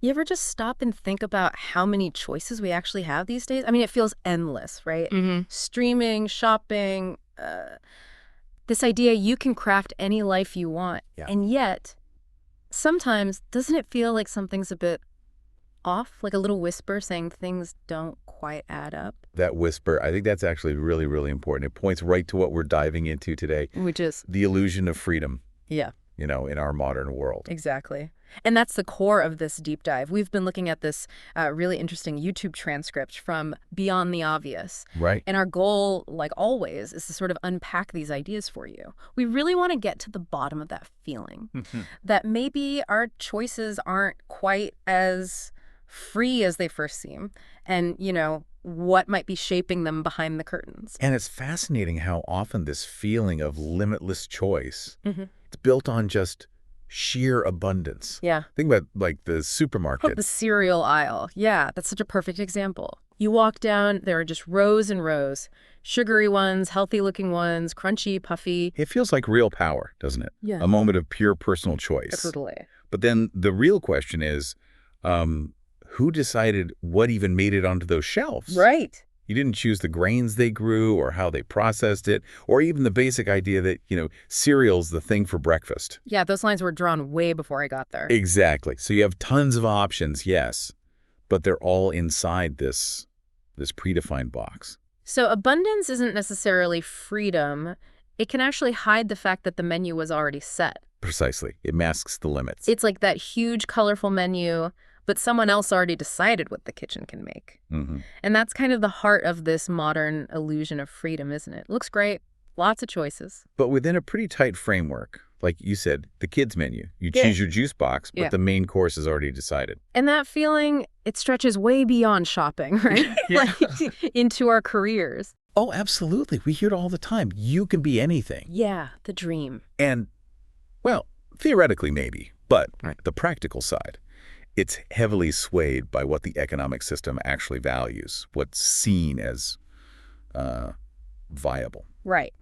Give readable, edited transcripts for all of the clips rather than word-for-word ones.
You ever just stop and think about how many choices we actually have these days? I mean, it feels endless, right? Hmm. Streaming, shopping, this idea you can craft any life you want. Yeah. And yet, sometimes, doesn't it feel like something's a bit off? Like a little whisper saying things don't quite add up? That whisper, I think that's actually really, really important. It points right to what we're diving into today, Which is, the illusion of freedom, yeah. in our modern world. Exactly. And that's the core of this deep dive. We've been looking at this really interesting YouTube transcript from Beyond the Obvious. Right. And our goal, like always, is to sort of unpack these ideas for you. We really want to get to the bottom of that feeling that maybe our choices aren't quite as free as they first seem. And, what might be shaping them behind the curtains. And it's fascinating how often this feeling of limitless choice, Hmm. it's built on just sheer abundance. Yeah. Think about like the Oh, supermarket. the cereal aisle. Yeah, that's such a perfect example. You walk down, there are just rows and rows. Sugary ones, healthy-looking ones, crunchy, puffy. It feels like real power, doesn't it? Yeah. A moment of pure personal choice. Totally. But then the real question is, who decided what even made it onto those shelves? Right. You didn't choose the grains they grew or how they processed it, or even the basic idea that, cereal's the thing for breakfast. Yeah, those lines were drawn way before I got there. Exactly. So you have tons of options, yes, but they're all inside this predefined box. So abundance isn't necessarily freedom. It can actually hide the fact that the menu was already set. Precisely. It masks the limits. It's like that huge, colorful menu, but someone else already decided what the kitchen can make. Mhm. And that's kind of the heart of this modern illusion of freedom, isn't it? Looks great. Lots of choices. But within a pretty tight framework. Like you said, the kids menu. You Yeah. choose your juice box, but Yeah. the main course is already decided. And that feeling, it stretches way beyond shopping, right? Yeah. Like into our careers. Oh, absolutely. We hear it all the time. You can be anything. Yeah, the dream. And, well, theoretically maybe, but Right. the practical side, it's heavily swayed by what the economic system actually values, what's seen as viable. Right.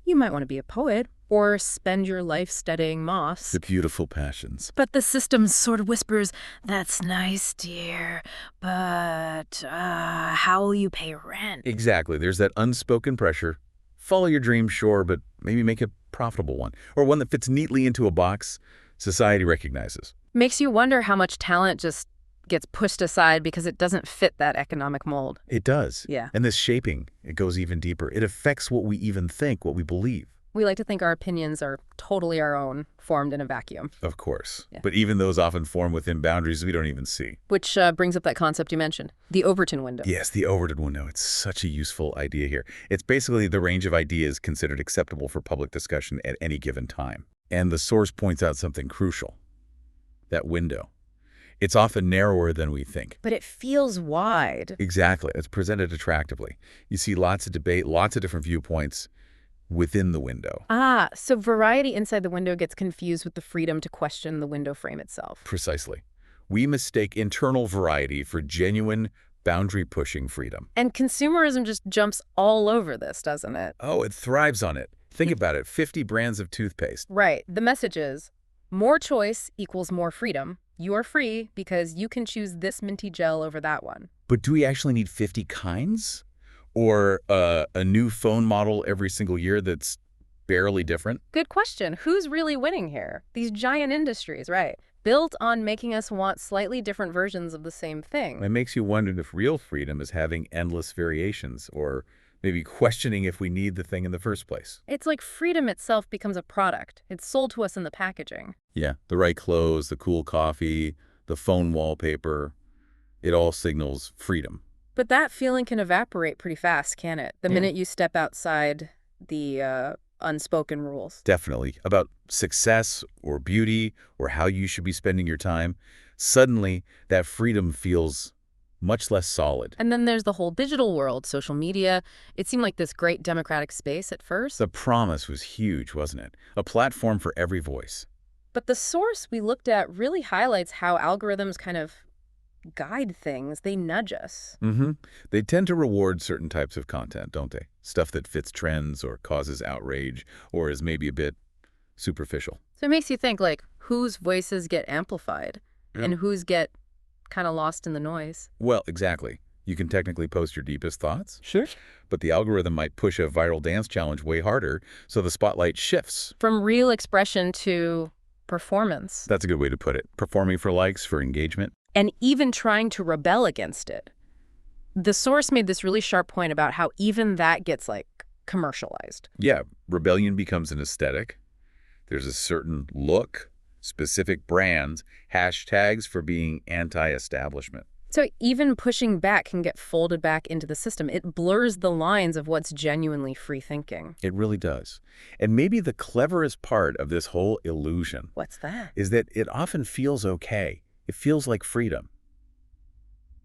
You might want to be a poet or spend your life studying moss. The beautiful passions. But the system sort of whispers, "That's nice, dear, but how will you pay rent?" Exactly. There's that unspoken pressure. Follow your dream, sure, but maybe make a profitable one, or one that fits neatly into a box society recognizes. Makes you wonder how much talent just gets pushed aside because it doesn't fit that economic mold. It does. Yeah. And this shaping, it goes even deeper. It affects what we even think, what we believe. We like to think our opinions are totally our own, formed in a vacuum. Of course. Yeah. But even those often form within boundaries we don't even see. Which brings up that concept you mentioned, the Overton window. Yes, the Overton window. It's such a useful idea here. It's basically the range of ideas considered acceptable for public discussion at any given time. And the source points out something crucial. That window. It's often narrower than we think. But it feels wide. Exactly. It's presented attractively. You see lots of debate, lots of different viewpoints within the window. Ah, so variety inside the window gets confused with the freedom to question the window frame itself. Precisely. We mistake internal variety for genuine, boundary-pushing freedom. And consumerism just jumps all over this, doesn't it? Oh, it thrives on it. Think about it. 50 brands of toothpaste. Right. The message is, more choice equals more freedom. You are free because you can choose this minty gel over that one. But do we actually need 50 kinds? Or a new phone model every single year that's barely different? Good question. Who's really winning here? These giant industries, right? Built on making us want slightly different versions of the same thing. It makes you wonder if real freedom is having endless variations, or maybe questioning if we need the thing in the first place. It's like freedom itself becomes a product. It's sold to us in the packaging. Yeah, the right clothes, the cool coffee, the phone wallpaper, it all signals freedom. But that feeling can evaporate pretty fast, can it? The Yeah. minute you step outside the unspoken rules. Definitely. About success or beauty or how you should be spending your time, suddenly that freedom feels much less solid. And then there's the whole digital world, social media. It seemed like this great democratic space at first. The promise was huge, wasn't it? A platform for every voice. But the source we looked at really highlights how algorithms kind of guide things. They nudge us. They tend to reward certain types of content, don't they? Stuff that fits trends or causes outrage or is maybe a bit superficial. So it makes you think, like, whose voices get amplified Yeah. and whose get kind of lost in the noise. Well, exactly. You can technically post your deepest thoughts, Sure. but the algorithm might push a viral dance challenge way harder, so the spotlight shifts. From real expression to performance. That's a good way to put it. Performing for likes, for engagement. And even trying to rebel against it. The source made this really sharp point about how even that gets, like, commercialized. Yeah, rebellion becomes an aesthetic. There's a certain look, specific brands, hashtags for being anti-establishment. So even pushing back can get folded back into the system. It blurs the lines of what's genuinely free thinking. It really does. And maybe the cleverest part of this whole illusion What's that? is that it often feels okay. It feels like freedom.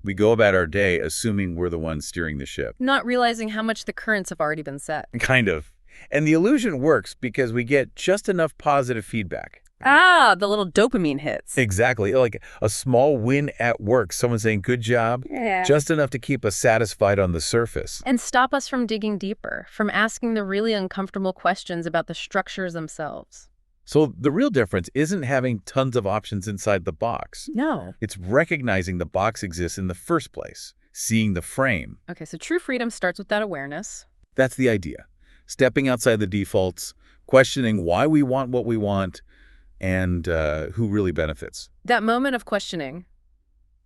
We go about our day assuming we're the ones steering the ship. Not realizing how much the currents have already been set. Kind of. And the illusion works because we get just enough positive feedback. Ah, the little dopamine hits. Exactly. Like a small win at work, someone saying, good job, Yeah. just enough to keep us satisfied on the surface. And stop us from digging deeper, from asking the really uncomfortable questions about the structures themselves. So the real difference isn't having tons of options inside the box. No. It's recognizing the box exists in the first place, seeing the frame. Okay, so true freedom starts with that awareness. That's the idea. Stepping outside the defaults, questioning why we want what we want, and who really benefits. That moment of questioning,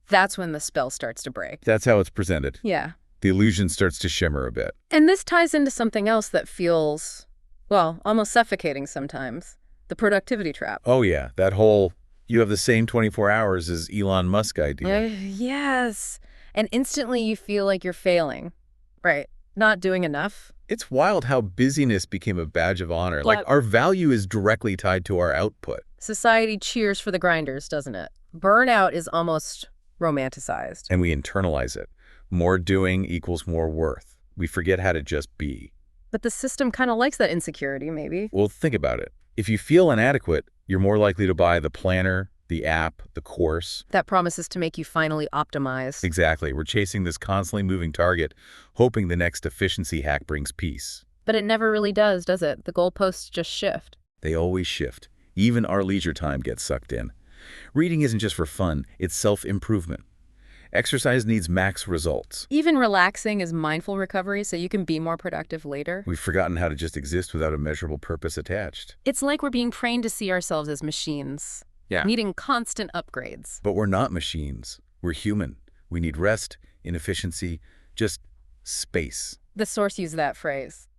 that's when the spell starts to break. That's how it's presented. Yeah. The illusion starts to shimmer a bit. And this ties into something else that feels, well, almost suffocating sometimes. The productivity trap. Oh yeah, that whole, you have the same 24 hours as Elon Musk idea. Yes. And instantly you feel like you're failing. Right. Not doing enough. It's wild how busyness became a badge of honor. But like our value is directly tied to our output. Society cheers for the grinders, doesn't it? Burnout is almost romanticized. And we internalize it. More doing equals more worth. We forget how to just be. But the system kind of likes that insecurity, maybe. Well, think about it. If you feel inadequate, you're more likely to buy the planner, the app, the course. That promises to make you finally optimize. Exactly. We're chasing this constantly moving target, hoping the next efficiency hack brings peace. But it never really does it? The goalposts just shift. They always shift. Even our leisure time gets sucked in. Reading isn't just for fun, it's self-improvement. Exercise needs max results. Even relaxing is mindful recovery so you can be more productive later. We've forgotten how to just exist without a measurable purpose attached. It's like we're being trained to see ourselves as machines. Yeah. Needing constant upgrades. But we're not machines. We're human. We need rest, inefficiency, just space. The source used that phrase.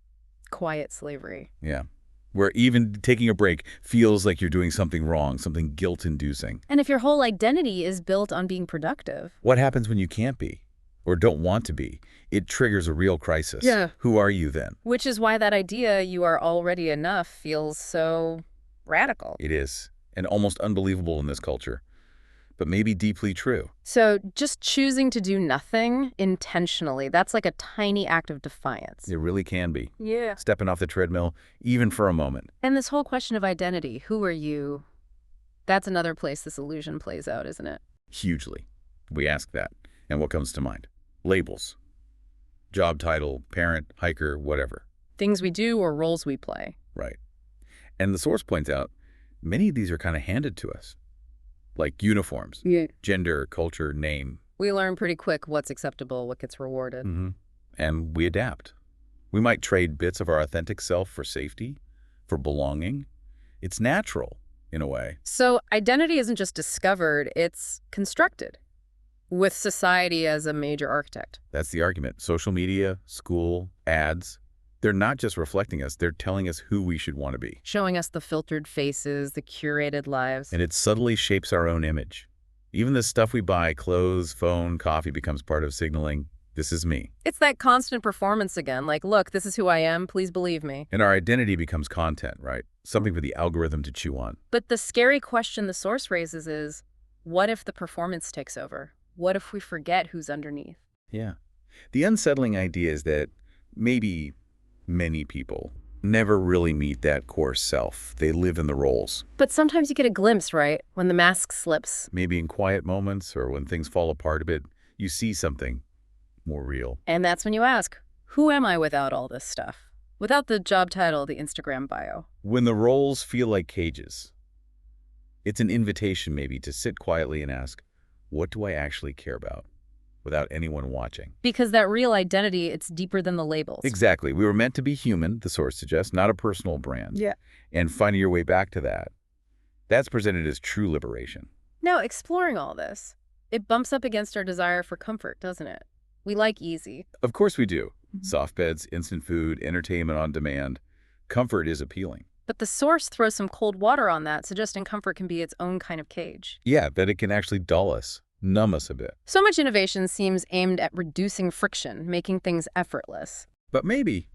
Quiet slavery. Yeah. Where even taking a break feels like you're doing something wrong, something guilt-inducing. And if your whole identity is built on being productive. What happens when you can't be or don't want to be? It triggers a real crisis. Yeah. Who are you then? Which is why that idea, you are already enough, feels so radical. It is, and almost unbelievable in this culture, but maybe deeply true. So just choosing to do nothing intentionally, that's like a tiny act of defiance. It really can be. Yeah. Stepping off the treadmill, even for a moment. And this whole question of identity, who are you? That's another place this illusion plays out, isn't it? Hugely. We ask that. And what comes to mind? Labels. Job title, parent, hiker, whatever. Things we do or roles we play. Right. And the source points out, many of these are kind of handed to us. Like uniforms, gender, culture, name. We learn pretty quick what's acceptable, what gets rewarded. And we adapt. We might trade bits of our authentic self for safety, for belonging. It's natural, in a way. So identity isn't just discovered, it's constructed, with society as a major architect. That's the argument. Social media, school, ads, they're not just reflecting us, they're telling us who we should want to be. Showing us the filtered faces, the curated lives. And it subtly shapes our own image. Even the stuff we buy, clothes, phone, coffee, becomes part of signaling, this is me. It's that constant performance again, like, look, this is who I am, please believe me. And our identity becomes content, right? Something for the algorithm to chew on. But the scary question the source raises is, what if the performance takes over? What if we forget who's underneath? Yeah. The unsettling idea is that maybe many people never really meet that core self. They live in the roles. But sometimes you get a glimpse, right? When the mask slips. Maybe in quiet moments or when things fall apart a bit, you see something more real. And that's when you ask, who am I without all this stuff? Without the job title, the Instagram bio. When the roles feel like cages, it's an invitation maybe to sit quietly and ask, What do I actually care about without anyone watching? Because that real identity, it's deeper than the labels. Exactly. We were meant to be human, the source suggests, not a personal brand. Yeah. And finding your way back to that, that's presented as true liberation. Now, exploring all this, it bumps up against our desire for comfort, doesn't it? We like easy. Of course we do. Soft beds, instant food, entertainment on demand. Comfort is appealing. But the source throws some cold water on that, suggesting comfort can be its own kind of cage. Yeah, that it can actually dull us, numb us a bit. So much innovation seems aimed at reducing friction, making things effortless. But maybe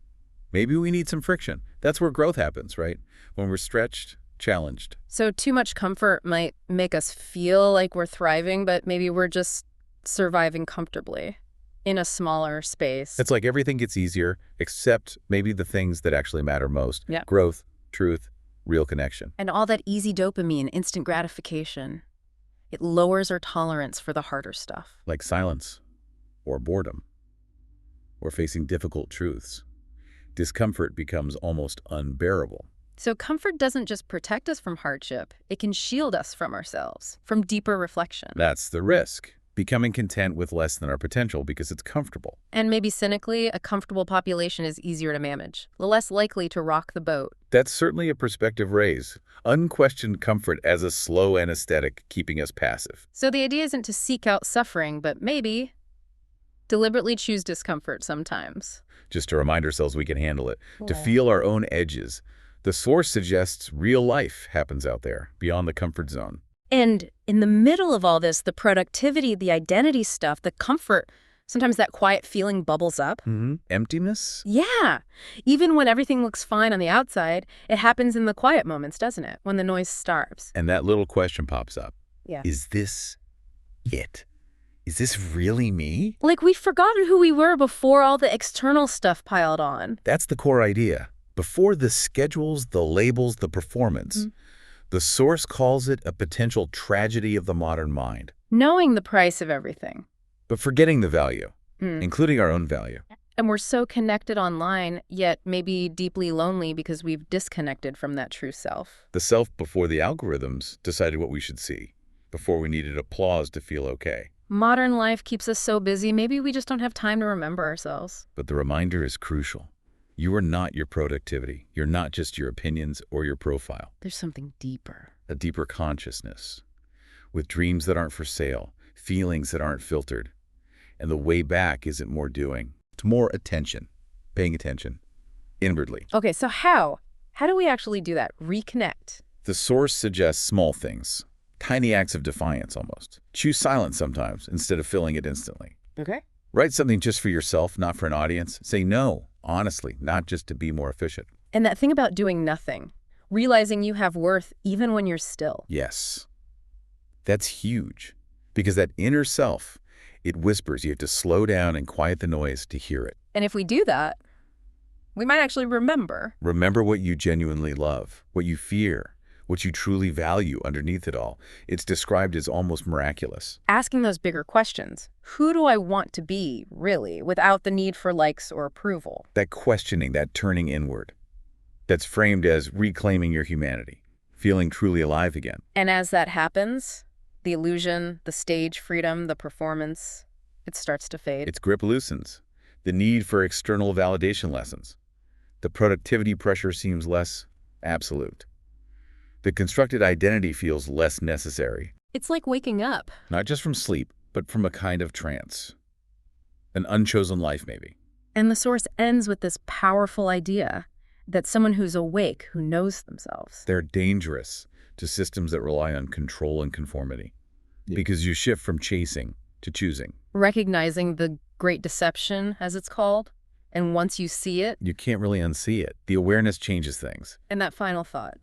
we need some friction. That's where growth happens, right? When we're stretched, challenged. So too much comfort might make us feel like we're thriving, but maybe we're just surviving comfortably in a smaller space. It's like everything gets easier, except maybe the things that actually matter most. Yeah. Growth, truth, real connection. And all that easy dopamine, instant gratification, it lowers our tolerance for the harder stuff. Like silence, or boredom, or facing difficult truths. Discomfort becomes almost unbearable. So comfort doesn't just protect us from hardship, it can shield us from ourselves, from deeper reflection. That's the risk. Becoming content with less than our potential because it's comfortable. And maybe cynically, a comfortable population is easier to manage, less likely to rock the boat. That's certainly a perspective raise. Unquestioned comfort as a slow anesthetic keeping us passive. So the idea isn't to seek out suffering, but maybe deliberately choose discomfort sometimes. Just to remind ourselves we can handle it. To feel our own edges. The source suggests real life happens out there, beyond the comfort zone. And in the middle of all this, the productivity, the identity stuff, the comfort, sometimes that quiet feeling bubbles up. Emptiness? Yeah. Even when everything looks fine on the outside, it happens in the quiet moments, doesn't it? When the noise starves. And that little question pops up. Yeah. Is this it? Is this really me? Like we've forgotten who we were before all the external stuff piled on. That's the core idea. Before the schedules, the labels, the performance. The source calls it a potential tragedy of the modern mind. Knowing the price of everything. But forgetting the value, including our own value. And we're so connected online, yet maybe deeply lonely because we've disconnected from that true self. The self before the algorithms decided what we should see, before we needed applause to feel okay. Modern life keeps us so busy, maybe we just don't have time to remember ourselves. But the reminder is crucial. You are not your productivity. You're not just your opinions or your profile. There's something deeper. A deeper consciousness, with dreams that aren't for sale, feelings that aren't filtered. And the way back isn't more doing. It's more attention, paying attention, inwardly. Okay, so how? How do we actually do that? Reconnect. The source suggests small things, tiny acts of defiance almost. Choose silence sometimes instead of filling it instantly. Okay. Write something just for yourself, not for an audience. Say no, honestly, not just to be more efficient. And that thing about doing nothing, realizing you have worth even when you're still. Yes. That's huge. Because that inner self, it whispers you have to slow down and quiet the noise to hear it. And if we do that, we might actually remember. Remember what you genuinely love, what you fear, what you truly value underneath it all. It's described as almost miraculous. Asking those bigger questions. Who do I want to be, really, without the need for likes or approval? That questioning, that turning inward, that's framed as reclaiming your humanity, feeling truly alive again. And as that happens, the illusion, the stage freedom, the performance, it starts to fade. Its grip loosens. The need for external validation lessens. The productivity pressure seems less absolute. The constructed identity feels less necessary. It's like waking up. Not just from sleep, but from a kind of trance. An unchosen life, maybe. And the source ends with this powerful idea that someone who's awake, who knows themselves. They're dangerous to systems that rely on control and conformity. Because you shift from chasing to choosing. Recognizing the great deception, as it's called, and once you see it... You can't really unsee it. The awareness changes things. And that final thought.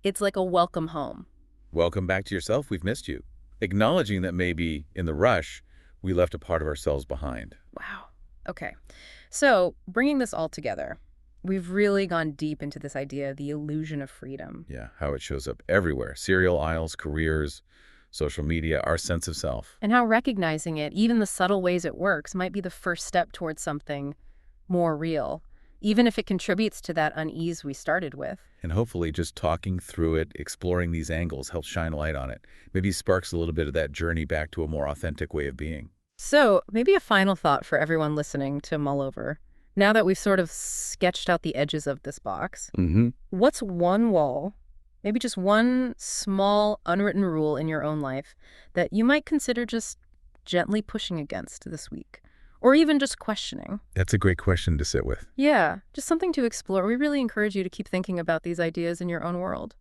It's like a welcome home. Welcome back to yourself. We've missed you. Acknowledging that maybe, in the rush, we left a part of ourselves behind. Wow. Okay. So, bringing this all together, we've really gone deep into this idea of the illusion of freedom. Yeah, how it shows up everywhere. Cereal aisles, careers, social media, our sense of self. And how recognizing it, even the subtle ways it works, might be the first step towards something more real. even if it contributes to that unease we started with. And hopefully just talking through it, exploring these angles helps shine a light on it. Maybe sparks a little bit of that journey back to a more authentic way of being. So, maybe a final thought for everyone listening to mull over. Now that we've sort of sketched out the edges of this box, what's one wall, maybe just one small unwritten rule in your own life that you might consider just gently pushing against this week? Or even just questioning? That's a great question to sit with. Yeah, just something to explore. We really encourage you to keep thinking about these ideas in your own world.